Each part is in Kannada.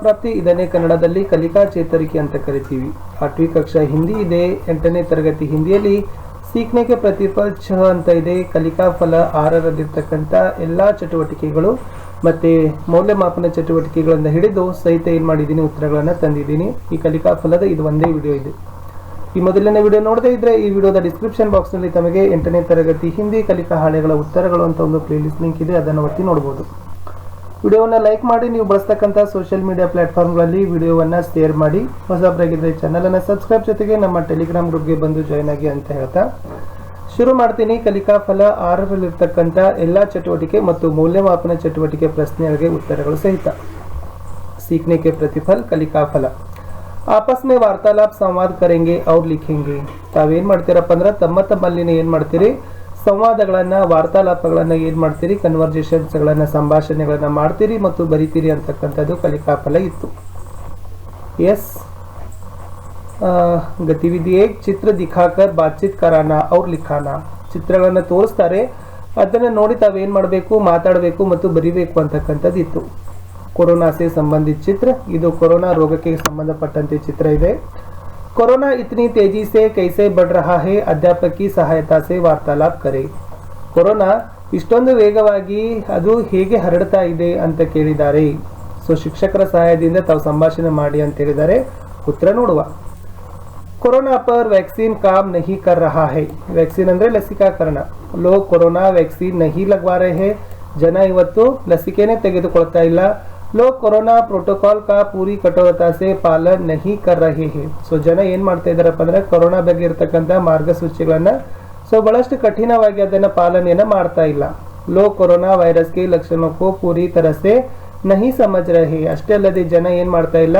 ಪ್ರಾಪ್ತಿ ಇದನ್ನೇ ಕನ್ನಡದಲ್ಲಿ ಕಲಿಕಾ ಚೇತರಿಕೆ ಅಂತ ಕರಿತೀವಿ. 8वीं ಕಕ್ಷಾ ಹಿಂದಿ ಇದೆ. 8ನೇ ತರಗತಿ ಹಿಂದಿಯಲ್ಲಿ सीखने के प्रतिफल 6 ಅಂತ ಇದೆ. ಕಲಿಕಾ ಫಲ 6ರಲ್ಲಿರ್ತಕ್ಕಂಥ ಎಲ್ಲಾ ಚಟುವಟಿಕೆಗಳು ಮತ್ತೆ ಮೌಲ್ಯಮಾಪನ ಚಟುವಟಿಕೆಗಳಿಂದ ಹಿಡಿದು ಸಹಿತ ಏನು ಮಾಡಿದ್ದೀನಿ ಉತ್ತರಗಳನ್ನು ತಂದಿದ್ದೀನಿ. ಈ ಕಲಿಕಾ ಫಲದ ಇದು ಒಂದೇ ವಿಡಿಯೋ ಇದೆ. ಈ ಮೊದಲನೇ ವಿಡಿಯೋ ನೋಡದೇ ಇದ್ರೆ ಈ ವಿಡಿಯೋದ ಡಿಸ್ಕ್ರಿಪ್ಷನ್ ಬಾಕ್ಸ್ ನಲ್ಲಿ ತಮಗೆ 8ನೇ ತರಗತಿ ಹಿಂದಿ ಕಲಿಕಾ ಹಾಳೆಗಳ ಉತ್ತರಗಳು ಅಂತ ಒಂದು ಪ್ಲೇಲಿಸ್ಟ್ ಲಿಂಕ್ ಇದೆ, ಅದನ್ನು ಒತ್ತಿ ನೋಡಬಹುದು. ವಿಡಿಯೋವನ್ನು ಲೈಕ್ ಮಾಡಿ, ನೀವು ಬಳಸ್ತಕ್ಕಂಥ ಸೋಷಿಯಲ್ ಮೀಡಿಯಾ ಪ್ಲಾಟ್ಫಾರ್ಮ್ಗಳಲ್ಲಿ ವಿಡಿಯೋವನ್ನು ಶೇರ್ ಮಾಡಿ. ಹೊಸಬರಾಗಿದ್ದರೆ ಚಾನಲನ್ನು ಸಬ್ಸ್ಕ್ರೈಬ್, ಜೊತೆಗೆ ನಮ್ಮ ಟೆಲಿಗ್ರಾಮ್ ಗ್ರೂಪ್ಗೆ ಬಂದು ಜಾಯ್ನ್ ಆಗಿ ಅಂತ ಹೇಳ್ತಾ ಶುರು ಮಾಡ್ತೀನಿ. ಕಲಿಕಾ ಫಲ 6ರಲ್ಲಿರ್ತಕ್ಕಂಥ ಎಲ್ಲ ಚಟುವಟಿಕೆ ಮತ್ತು ಮೌಲ್ಯಮಾಪನ ಚಟುವಟಿಕೆ ಪ್ರಶ್ನೆಗಳಿಗೆ ಉತ್ತರಗಳು ಸಹಿತ. सीखने के प्रतिफल कलिका फल आपस में वार्तालाप संवाद करेंगे और लिखेंगे. ತಾವೇನು ಮಾಡ್ತೀರಪ್ಪ ಅಂದ್ರೆ ತಮ್ಮಲ್ಲಿನ ಏನು ಮಾಡ್ತೀರಿ, ಸಂವಾದಗಳನ್ನು ವಾರ್ತಾಲಾಪಗಳನ್ನು ಏನು ಮಾಡ್ತೀರಿ, ಕನ್ವರ್ಜೇಷನ್ಸ್ಗಳನ್ನು ಸಂಭಾಷಣೆಗಳನ್ನು ಮಾಡ್ತೀರಿ ಮತ್ತು ಬರಿತೀರಿ ಅಂತಕ್ಕಂಥದ್ದು ಕಲಿಕಾ ಫಲ ಇತ್ತು. ಎಸ್ ಗತಿವಿಧಿ ಚಿತ್ರ ದಿಖಾಕರ್ ಬಾತ್ಚೀತ್ ಕರಾನ ಅವ್ರ ಲಿಖಾನ. ಚಿತ್ರಗಳನ್ನು ತೋರಿಸ್ತಾರೆ, ಅದನ್ನು ನೋಡಿ ತಾವೇನು ಮಾಡಬೇಕು, ಮಾತಾಡಬೇಕು ಮತ್ತು ಬರಿಬೇಕು ಅಂತಕ್ಕಂಥದ್ದು ಇತ್ತು. कोरोना से संबंधित चित्र, ಇದು ಕೊರೋನಾ ರೋಗಕ್ಕೆ ಸಂಬಂಧಪಟ್ಟಂತೆ ಚಿತ್ರ ಇದೆ. कोरोना इतनी तेजी से कैसे बढ़ रहा है, अध्यापक की सहायता से वार्तालाप करें. ಕೊರೋನಾ ಇಷ್ಟೊಂದು ವೇಗವಾಗಿ ಅದು ಹೇಗೆ ಹರಡ್ತಾ ಇದೆ ಅಂತ ಕೇಳಿದ್ದಾರೆ. ಸೊ ಶಿಕ್ಷಕರ ಸಹಾಯದಿಂದ ತಾವು ಸಂಭಾಷಣೆ ಮಾಡಿ ಅಂತ ಹೇಳಿದ್ದಾರೆ. ಉತ್ತರ ನೋಡುವ. कोरोना पर वैक्सीन काम नहीं कर रहा है. वैक्सीन ಅಂದ್ರೆ ಲಸಿಕಾಕರಣ. लोग कोरोना वैक्सीन नहीं लगवा रहे हैं. ಜನ ಇವತ್ತು ಲಸಿಕೆನೇ ತೆಗೆದುಕೊಳ್ತಾ ಇಲ್ಲ. लोग कोरोना प्रोटोकॉल का पूरी कठोरता से पालन नहीं कर रहे हैं. ಸೊ ಜನ ಏನು ಮಾಡ್ತಾ ಇದ್ದಾರಪ್ಪ ಅಂದ್ರೆ ಕೊರೋನಾ ಬಗ್ಗೆ ಇರತಕ್ಕಂಥ ಮಾರ್ಗಸೂಚಿಗಳನ್ನು ಬಹಳಷ್ಟು ಕಠಿಣವಾಗಿ ಅದನ್ನು ಪಾಲನೆಯನ್ನು ಮಾಡ್ತಾ ಇಲ್ಲ. लोग कोरोना वायरस के लक्षणों को पूरी तरह से नहीं समझ रहे. ಅಷ್ಟೇ ಅಲ್ಲದೆ ಜನ ಏನು ಮಾಡ್ತಾ ಇಲ್ಲ,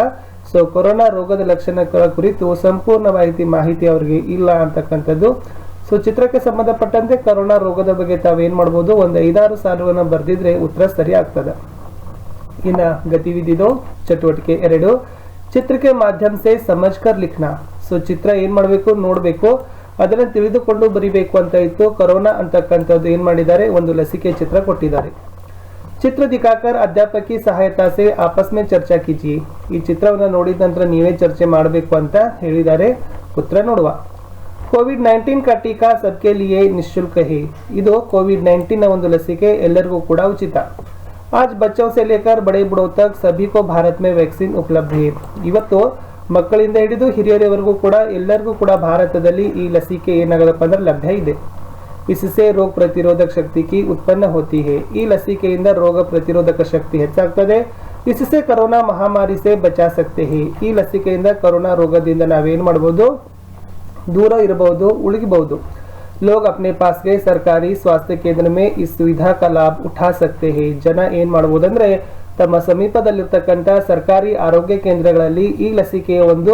ಸೊ ಕೊರೋನಾ ರೋಗದ ಲಕ್ಷಣಗಳ ಕುರಿತು ಸಂಪೂರ್ಣವಾಗಿ ಮಾಹಿತಿ ಅವರಿಗೆ ಇಲ್ಲ ಅಂತಕ್ಕಂಥದ್ದು. ಸೊ ಚಿತ್ರಕ್ಕೆ ಸಂಬಂಧಪಟ್ಟಂತೆ ಕೊರೋನಾ ರೋಗದ ಬಗ್ಗೆ ತಾವೇನು ಮಾಡ್ಬೋದು, ಒಂದು 5-6 ಸಾಲುಗಳನ್ನು ಬರೆದಿದ್ರೆ ಉತ್ತರ ಸರಿ ಆಗ್ತದೆ. ಇನ್ನು ಗತಿವಿಧಿ ಚಟುವಟಿಕೆ 2, ಚಿತ್ರಕ್ಕೆ ಮಾಧ್ಯಮ ಸೇ ಸಮಜ್ಕರ್ ಲಿಖನಾ. ಸೊ ಚಿತ್ರ ಏನ್ ಮಾಡಬೇಕು, ನೋಡಬೇಕು, ಅದನ್ನು ತಿಳಿದುಕೊಂಡು ಬರಿಬೇಕು ಅಂತ ಇತ್ತು. ಕೊರೋನಾ ಅಂತಕ್ಕಂಥದ್ದು ಏನ್ ಮಾಡಿದ್ದಾರೆ, ಒಂದು ಲಸಿಕೆ ಚಿತ್ರ ಕೊಟ್ಟಿದ್ದಾರೆ. ಚಿತ್ರ ದಿಖಾಕರ್ ಅಧ್ಯಾಪಕ ಕಿ ಸಹಾಯತಾ ಸೇ ಆಪಸ್ ಮೇ ಚರ್ಚಾ ಕೀಜಿಯೇ. ಈ ಚಿತ್ರವನ್ನು ನೋಡಿದ ನಂತರ ನೀವೇ ಚರ್ಚೆ ಮಾಡಬೇಕು ಅಂತ ಹೇಳಿದ್ದಾರೆ. ಉತ್ತರ ನೋಡುವ. ಕೋವಿಡ್-19 का टीका सबके लिए निःशुल्क है. ಇದು ಕೋವಿಡ್-19 ಒಂದು ಲಸಿಕೆ, ಎಲ್ಲರಿಗೂ ಕೂಡ ಉಚಿತ. आज बच्चों से लेकर बड़े बूढ़ों तक सभी को भारत में वैक्सीन उपलब्ध है. ಇವತ್ತು ಮಕ್ಕಳಿಂದ ಹಿಡಿದು ಹಿರಿಯರವರೆಗೂ ಕೂಡ ಎಲ್ಲರಿಗೂ ಕೂಡ ಭಾರತದಲ್ಲಿ ಈ ಲಸಿಕೆ ಏನಾಗದಪ್ಪ ಅಂದ್ರೆ ಲಭ್ಯ ಇದೆ. इससे ರೋಗ ಪ್ರತಿರೋಧಕ ಶಕ್ತಿ की उत्पन्न होती है. ಈ ಲಸಿಕೆಯಿಂದ ರೋಗ ಪ್ರತಿರೋಧಕ ಶಕ್ತಿ ಹೆಚ್ಚಾಗ್ತದೆ. इससे कोरोना महामारी से बचा सकते हैं. ಈ ಲಸಿಕೆಯಿಂದ ಕೊರೋನಾ ರೋಗದಿಂದ ನಾವೇನು ಮಾಡಬಹುದು, दूर इरಬಹುದು, उलगಬಹುದು. लोग अपने पास के सरकारी स्वास्थ्य केंद्र में इस सुविधा का लाभ उठा सकते हैं. ಜನ ಏನು ಮಾಡಬಹುದಂದ್ರೆ ತಮ್ಮ ಸಮೀಪದಲ್ಲಿರ್ತಕ್ಕಂಥ ಸರ್ಕಾರಿ ಆರೋಗ್ಯ ಕೇಂದ್ರಗಳಲ್ಲಿ ಈ ಲಸಿಕೆಯ ಒಂದು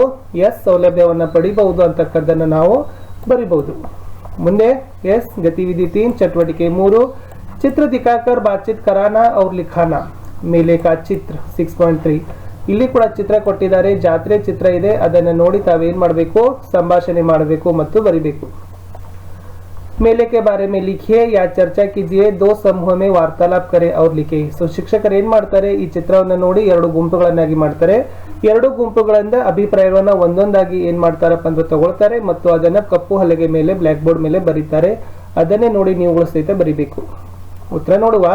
ಸೌಲಭ್ಯವನ್ನು ಪಡಿಬಹುದು ಅಂತಕ್ಕದ್ದನ್ನು ನಾವು ಬರಿಬಹುದು. ಮುಂದೆ ಗತಿವಿಧಿ 3 ಚಟುವಟಿಕೆ 3, ಚಿತ್ರ ದಿಖಾಕರ್ ಬಾತ್ಚೀತ್ ಕರಾನಾ और लिखाना. मेले का चित्र 6.3. ಇಲ್ಲಿ ಕೂಡ ಚಿತ್ರ ಕೊಟ್ಟಿದ್ದಾರೆ, ಜಾತ್ರೆ ಚಿತ್ರ ಇದೆ. ಅದನ್ನು ನೋಡಿ ತಾವೇನು ಮಾಡಬೇಕು, ಸಂಭಾಷಣೆ ಮಾಡಬೇಕು ಮತ್ತು ಬರಿಬೇಕು. मेले के बारे में लिखिए या चर्चा कीजिए. 2 समूह में वार्तालाप करें और लिखे. ಸೊ ಶಿಕ್ಷಕರು ಏನು ಮಾಡ್ತಾರೆ, ಈ ಚಿತ್ರವನ್ನು ನೋಡಿ 2 ಗುಂಪುಗಳನ್ನಾಗಿ ಮಾಡ್ತಾರೆ. 2 ಗುಂಪುಗಳಿಂದ ಅಭಿಪ್ರಾಯಗಳನ್ನು ಒಂದೊಂದಾಗಿ ಏನು ಮಾಡ್ತಾರಪ್ಪ ಅಂದ್ರೆ ತಗೊಳ್ತಾರೆ ಮತ್ತು ಅದನ್ನು ಕಪ್ಪು ಹಲಗೆ ಮೇಲೆ ಬ್ಲ್ಯಾಕ್ ಬೋರ್ಡ್ ಮೇಲೆ ಬರೀತಾರೆ. ಅದನ್ನೇ ನೋಡಿ ನೀವುಗಳು ಸಹಿತ ಬರಿಬೇಕು. ಉತ್ತರ ನೋಡುವ.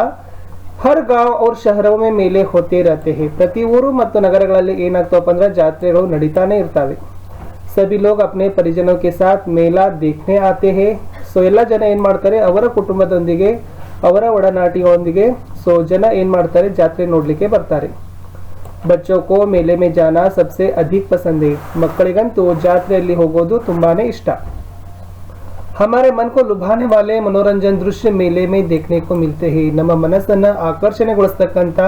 हर गांव और शहरों में मेले होते रहते हैं. ಪ್ರತಿ ಊರು ಮತ್ತು ನಗರಗಳಲ್ಲಿ ಏನಾಗ್ತವಪ್ಪ ಅಂದ್ರೆ ಜಾತ್ರೆಗಳು ನಡೀತಾನೆ ಇರ್ತವೆ. सभी लोग अपने परिजनों के साथ मेला देखने आते हैं. ಸೊ ಎಲ್ಲ ಜನ ಏನು ಮಾಡ್ತಾರೆ, ಅವರ ಕುಟುಂಬದೊಂದಿಗೆ ಅವರ ಒಡನಾಟಿಗಳೊಂದಿಗೆ ಸೊ ಜನ ಏನು ಮಾಡ್ತಾರೆ, ಜಾತ್ರೆ ನೋಡಲಿಕ್ಕೆ ಬರ್ತಾರೆ. बच्चों को मेले में जाना सबसे अधिक पसंद है. ಮಕ್ಕಳಿಗಂತೂ ಜಾತ್ರೆಯಲ್ಲಿ ಹೋಗೋದು ತುಂಬಾನೇ ಇಷ್ಟ. हमारे मन को लुभाने वाले मनोरंजन दृश्य मेले में देखने को मिलते हैं. ನಮ್ಮ ಮನಸ್ಸನ್ನು ಆಕರ್ಷಣೆಗೊಳಿಸತಕ್ಕಂಥ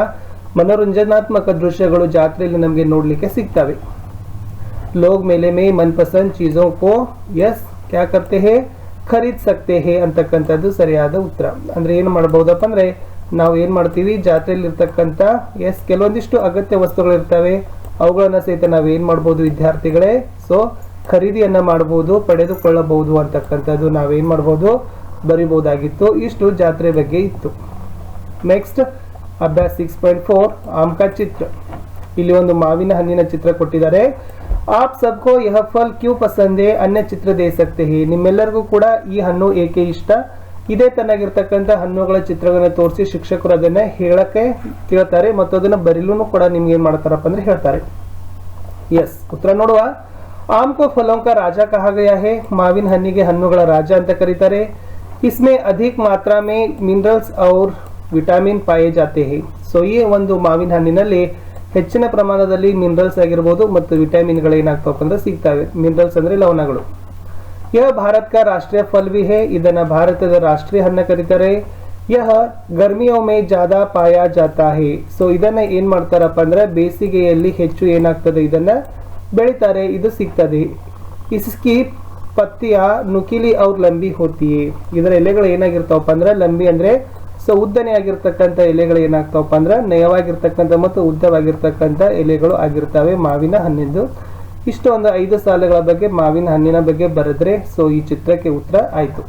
ಮನೋರಂಜನಾತ್ಮಕ ದೃಶ್ಯಗಳು ಜಾತ್ರೆಯಲ್ಲಿ ನಮಗೆ ನೋಡಲಿಕ್ಕೆ ಸಿಗ್ತವೆ. लोग मेले में मनपसंद चीजों को क्या करते हैं, ಖರೀದ್ सकते हैं ಅಂತಕ್ಕಂಥದ್ದು ಸರಿಯಾದ ಉತ್ತರ. ಅಂದ್ರೆ ಏನು ಮಾಡಬಹುದಪ್ಪ ಅಂದ್ರೆ ನಾವು ಏನು ಮಾಡ್ತೀವಿ, ಜಾತ್ರೆಯಲ್ಲಿ ಇರ್ತಕ್ಕಂಥ ಕೆಲವೊಂದಿಷ್ಟು ಅಗತ್ಯ ವಸ್ತುಗಳು ಇರ್ತವೆ, ಅವುಗಳನ್ನ ಸಹಿತ ನಾವು ಏನು ಮಾಡಬಹುದು ವಿದ್ಯಾರ್ಥಿಗಳೇ, ಸೊ ಖರೀದಿಯನ್ನ ಮಾಡಬಹುದು, ಪಡೆದುಕೊಳ್ಳಬಹುದು ಅಂತಕ್ಕಂಥದ್ದು ನಾವೇನು ಮಾಡಬಹುದು, ಬರಿಬಹುದಾಗಿತ್ತು. ಇಷ್ಟು ಜಾತ್ರೆ ಬಗ್ಗೆ ಇತ್ತು. ನೆಕ್ಸ್ಟ್ ಅಭ್ಯಾಸ 6.4 आम का चित्र. ಇಲ್ಲಿ ಒಂದು ಮಾವಿನ ಹಣ್ಣಿನ ಚಿತ್ರ ಕೊಟ್ಟಿದ್ದಾರೆ. ಆಪ್ ಸಬ್ಕೋ ಯಹ ಫಲ್ ಕ್ಯೂ ಪಸಂದ್ ಹೈ, ಅನ್ಯ ಚಿತ್ರ ದೇ ಸಕ್ತೆ ಹೈ. ನಿಮ್ಮೆಲ್ಲರಿಗೂ ಕೂಡ ಈ ಹಣ್ಣು ಏಕೆ ಇಷ್ಟ, ಇದೇ ತನ್ನಾಗಿರ್ತಕ್ಕಂಥ ಹಣ್ಣುಗಳ ಚಿತ್ರಗಳನ್ನ ತೋರಿಸಿ ಶಿಕ್ಷಕರು ಅದನ್ನ ಹೇಳಕ್ಕೆ ಕೇಳ್ತಾರೆ ಮತ್ತು ಅದನ್ನ ಬರೀಲೂ ಕೂಡ ನಿಮ್ಗೆ ಏನ್ ಮಾಡ್ತಾರಪ್ಪ ಅಂದ್ರೆ ಹೇಳ್ತಾರೆ. ಎಸ್, ಉತ್ತರ ನೋಡುವ. आम को फलों का राजा कहा गया है. माविन हन्निगे हन्नुಗಳ ರಾಜ ಅಂತ ಕರೀತಾರೆ. इसमें अधिक मात्रा में मिनरल्स और विटामिन पाए जाते हैं. ಸೊ ಈ ಒಂದು ಮಾವಿನ ಹಣ್ಣಿನಲ್ಲಿ ಹೆಚ್ಚಿನ ಪ್ರಮಾಣದಲ್ಲಿ ಮಿನರಲ್ಸ್ ಆಗಿರಬಹುದು ಮತ್ತು ವಿಟಮಿನ್ಗಳು ಏನಾಗ್ತವಪ್ಪ ಅಂದ್ರೆ ಸಿಗ್ತವೆ. ಮಿನರಲ್ಸ್ ಅಂದ್ರೆ ಲವಣಗಳು. यह भारत का राष्ट्रीय फल भी है. ಇದನ್ನ ಭಾರತದ ರಾಷ್ಟ್ರೀಯ ಹಣ್ಣು ಕರೀತಾರೆ. यह गर्मियों में ज्यादा पाया जाता है. ಸೊ ಇದನ್ನ ಏನ್ ಮಾಡ್ತಾರಪ್ಪ ಅಂದ್ರೆ ಬೇಸಿಗೆಯಲ್ಲಿ ಹೆಚ್ಚು ಏನಾಗ್ತದೆ ಇದನ್ನ ಬೆಳಿತಾರೆ, ಇದು ಸಿಗ್ತದೆ. इसकी पत्तियां नुकीली और लंबी होती है. ಇದರ ಎಲೆಗಳು ಏನಾಗಿರ್ತಾವಪ್ಪ ಅಂದ್ರೆ ಲಂಬಿ ಅಂದ್ರೆ ಸೊ ಉದ್ದನೆ ಆಗಿರ್ತಕ್ಕಂಥ ಎಲೆಗಳು ಏನಾಗ್ತಾವಪ್ಪ ಅಂದ್ರೆ ನಯವಾಗಿರ್ತಕ್ಕಂಥ ಮತ್ತು ಉದ್ದವಾಗಿರ್ತಕ್ಕಂಥ ಎಲೆಗಳು ಆಗಿರ್ತವೆ ಮಾವಿನ ಹಣ್ಣಿಂದು. ಇಷ್ಟು ಒಂದು 5 ಸಾಲುಗಳ ಬಗ್ಗೆ ಮಾವಿನ ಹಣ್ಣಿನ ಬಗ್ಗೆ ಬರೆದ್ರೆ ಸೊ ಈ ಚಿತ್ರಕ್ಕೆ ಉತ್ತರ ಆಯ್ತು.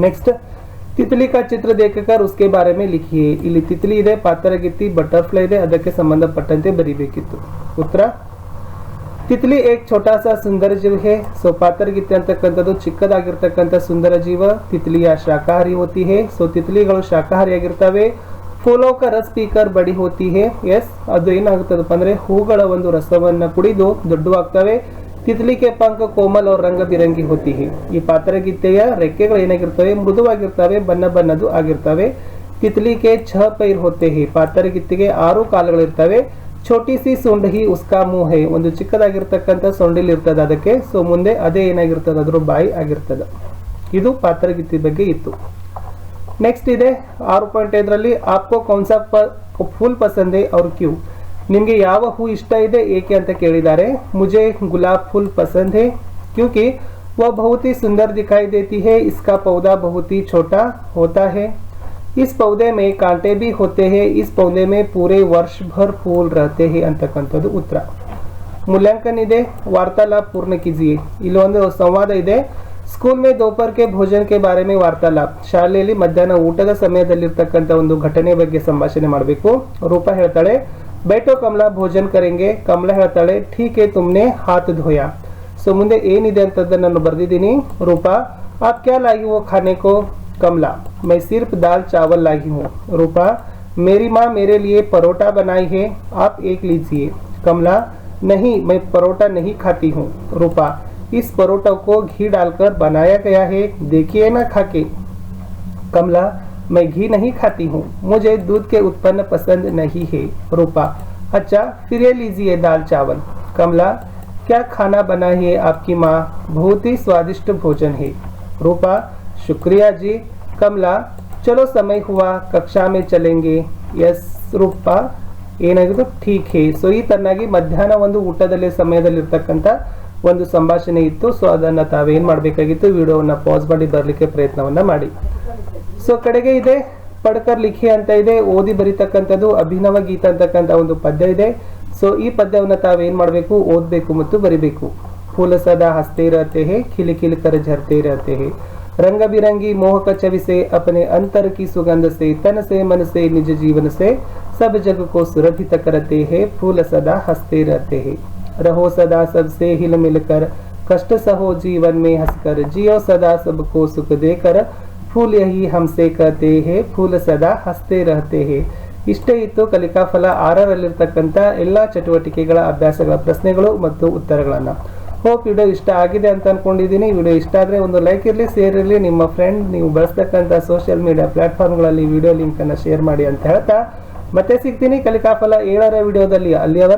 ನೆಕ್ಸ್ಟ್, ತಿತ್ಲಿ ಕಾ ಚಿತ್ರ ದೇಖಕರ್ ಉಸ್ಕೆ ಬಾರೆ ಮೇ ಲಿಖಿಯೇ. ಇಲ್ಲಿ ತಿತ್ಲಿ ಇದೆ, ಪಾತರಗಿತ್ತಿ, ಬಟರ್ಫ್ಲೈ ಇದೆ, ಅದಕ್ಕೆ ಸಂಬಂಧಪಟ್ಟಂತೆ ಬರಿಬೇಕಿತ್ತು. ಉತ್ತರ, ತಿತ್ಲಿ ಏಕ್ ಛೋಟಾ ಸಾ ಸುಂದರ ಜೀವ ಹೇ. ಸೊ ಪಾತರಗಿತ್ತಿ ಅಂತಕ್ಕಂಥದ್ದು ಚಿಕ್ಕದಾಗಿರ್ತಕ್ಕಂಥ ಸುಂದರ ಜೀವ. ತಿತ್ಲಿಯ ಶಾಕಾಹಾರಿ ಹೋತಿ ಹೇ. ಸೊ ತಿತ್ಲಿಗಳು ಶಾಕಾಹಾರಿಯಾಗಿರ್ತವೆ. ಫೂಲೋ ಕ ರಸ್ ಪೀಕರ್ ಬಡಿ ಹೋತಿ ಹೇ. ಎಸ್, ಅದು ಏನಾಗುತ್ತದಪ್ಪ ಅಂದ್ರೆ ಹೂಗಳ ಒಂದು ರಸವನ್ನ ಕುಡಿದು ದೊಡ್ಡವಾಗ್ತವೆ. ತಿತ್ಲಿ ಕೆ ಪಂಖ ಕೋಮಲ್ और ರಂಗ ಬಿರಂಗಿ ಹೋತಿ ಹೇ. ಈ ಪಾತರಗಿತ್ತೆಯ ರೆಕ್ಕೆಗಳು ಏನಾಗಿರ್ತವೆ ಮೃದುವಾಗಿರ್ತವೆ, ಬಣ್ಣ ಬಣ್ಣದ್ದು ಆಗಿರ್ತವೆ. ತಿತ್ಲಿ ಕೆ 6 ಪೈರ್ ಹೋತೆ ಹೇ. ಪಾತರಗಿತ್ತಿಗೆ 6 ಕಾಲುಗಳಿರ್ತವೆ. छोटी सी सुंड ही उसका मुंह है. ಒಂದು ಚಿಕ್ಕದಾಗಿರ್ತಕ್ಕಂಥ ಸೊಂಡಿಲ್ ಇರ್ತದೆ ಅದಕ್ಕೆ. ಸೊ ಮುಂದೆ ಅದೇ ಏನಾಗಿರ್ತದೆ ಅದ್ರ ಬಾಯಿ ಆಗಿರ್ತದೆ. ಇದು ಪಾತರಗಿತ್ತಿ ಬಗ್ಗೆ ಇತ್ತು. ನೆಕ್ಸ್ಟ್ ಇದೆ 6.5ರಲ್ಲಿ ಆಪ್ಕೋ ಕೌನ್ಸಾ ಫೂಲ್ ಪಸಂದ್ ಹೈ और क्यों. ನಿಮಗೆ ಯಾವ ಹೂ ಇಷ್ಟ ಇದೆ ಏಕೆ ಅಂತ ಕೇಳಿದ್ದಾರೆ. मुझे गुलाब फूल पसंद है क्योंकि वह बहुत ही सुंदर दिखाई देती है. इसका पौधा बहुत ही छोटा होता है. इस पौधे में कांटे भी होते हैं. इस पौधे में पूरे वर्ष भर फूल रहते हैं ಅಂತಕ್ಕಂಥದ್ದು ಉತ್ತರ. मूल्यांकन ಇದೆ, वार्तालाप पूर्ण कीजिए. ಇಲ್ಲಿ ಒಂದು ಸಂವಾದ ಇದೆ. स्कूल में दोपहर के भोजन के बारे में वार्तालाप. ಶಾಲೆಯಲ್ಲಿ ಮಧ್ಯಾಹ್ನ ಊಟದ ಸಮಯದಲ್ಲಿರ್ತಕ್ಕಂಥ ಒಂದು ಘಟನೆ ಬಗ್ಗೆ ಸಂಭಾಷಣೆ ಮಾಡಬೇಕು. ರೂಪ ಹೇಳ್ತಾಳೆ, बैठो कमला भोजन करेंगे. ಕಮಲಾ ಹೇಳ್ತಾಳೆ, ठीक है तुमने हाथ धोया. ಸೊ ಮುಂದೆ ಏನಿದೆ ಅಂತದನ್ನ ನಾನು ಬರೆದಿದ್ದೀನಿ. ರೂಪ, आप क्या लाई वो खाने को. कमला, मैं सिर्फ दाल चावल लाई हूँ. रूपा, मेरी माँ मेरे लिए परोठा बनाई है, आप एक लीजिए. कमला, नहीं मैं परोठा नहीं खाती हूँ. रूपा, इस परोठा को घी डालकर बनाया गया है, देखिए ना खाके. कमला, मैं घी नहीं खाती हूँ, मुझे दूध के उत्पन्न पसंद नहीं है. रूपा, अच्छा फिर ये लीजिए दाल चावल. कमला, क्या खाना बनाई है आपकी माँ, बहुत ही स्वादिष्ट भोजन है. रूपा, शुक्रिया जी. कमला, चलो समय हुआ कक्षा में चलेंगे. यस ರೂಪ, ಏನಾಗಿದ್ದು ಠೀಕ್ ಹೇ. ಸೊ ಈ ತರನಾಗಿ ಮಧ್ಯಾಹ್ನ ಒಂದು ಊಟದಲ್ಲಿ ಸಮಯದಲ್ಲಿರ್ತಕ್ಕಂಥ ಒಂದು ಸಂಭಾಷಣೆ ಇತ್ತು. ಸೊ ಅದನ್ನ ತಾವೇನ್ ಮಾಡಬೇಕಾಗಿತ್ತು, ವಿಡಿಯೋವನ್ನ ಪಾಸ್ ಮಾಡಿ ಬರ್ಲಿಕ್ಕೆ ಪ್ರಯತ್ನವನ್ನ ಮಾಡಿ. ಸೊ ಕಡೆಗೆ ಇದೆ ಪಡ್ಕರ್ ಲಿಖಿ ಅಂತ ಇದೆ, ಓದಿ ಬರೀತಕ್ಕಂಥದ್ದು. ಅಭಿನವ ಗೀತ ಅಂತಕ್ಕಂಥ ಒಂದು ಪದ್ಯ ಇದೆ. ಸೊ ಈ ಪದ್ಯವನ್ನ ತಾವೇನ್ ಮಾಡಬೇಕು, ಓದಬೇಕು ಮತ್ತು ಬರಿಬೇಕು. फूल सदा हंसते रहते हैं, खिल खिल कर झरते रहते हैं. रंग बिरंगी मोह का छवि से, अपने अंतर की सुगंध से, तन से मन से निज जीवन से सब जग को सुरभित करते हैं. फूल सदा हंसते रहते हैं. रहो सदा सबसे हिल मिलकर, कष्ट सहो जीवन में हंसकर, जियो सदा सबको सुख देकर, फूल यही हमसे कहते हैं, फूल सदा हंसते रहते हैं. ಇಷ್ಟೇ ಇತ್ತು ಕಲಿಕಾ ಫಲ 6ರಲ್ಲಿರ್ತಕ್ಕಂಥ ಎಲ್ಲ ಚಟುವಟಿಕೆಗಳ ಅಭ್ಯಾಸಗಳ ಪ್ರಶ್ನೆಗಳು ಮತ್ತು ಉತ್ತರಗಳನ್ನು. ಹೋಪ್ ವಿಡಿಯೋ ಇಷ್ಟ ಆಗಿದೆ ಅಂತ ಅನ್ಕೊಂಡಿದ್ದೀನಿ. ವಿಡಿಯೋ ಇಷ್ಟ ಆದರೆ ಒಂದು ಲೈಕ್ ಇರಲಿ, ಶೇರ್ ಇರಲಿ. ನಿಮ್ಮ ಫ್ರೆಂಡ್ ನೀವು ಬಳಸ್ತಕ್ಕಂಥ ಸೋಷಿಯಲ್ ಮೀಡಿಯಾ ಪ್ಲಾಟ್ಫಾರ್ಮ್ಗಳಲ್ಲಿ ವಿಡಿಯೋ ಲಿಂಕನ್ನು ಶೇರ್ ಮಾಡಿ ಅಂತ ಹೇಳ್ತಾ ಮತ್ತೆ ಸಿಗ್ತೀನಿ ಕಲಿಕಾ ಫಲ 7ರ ವಿಡಿಯೋದಲ್ಲಿ. ಅಲ್ಲಿಯವರೆಗೆ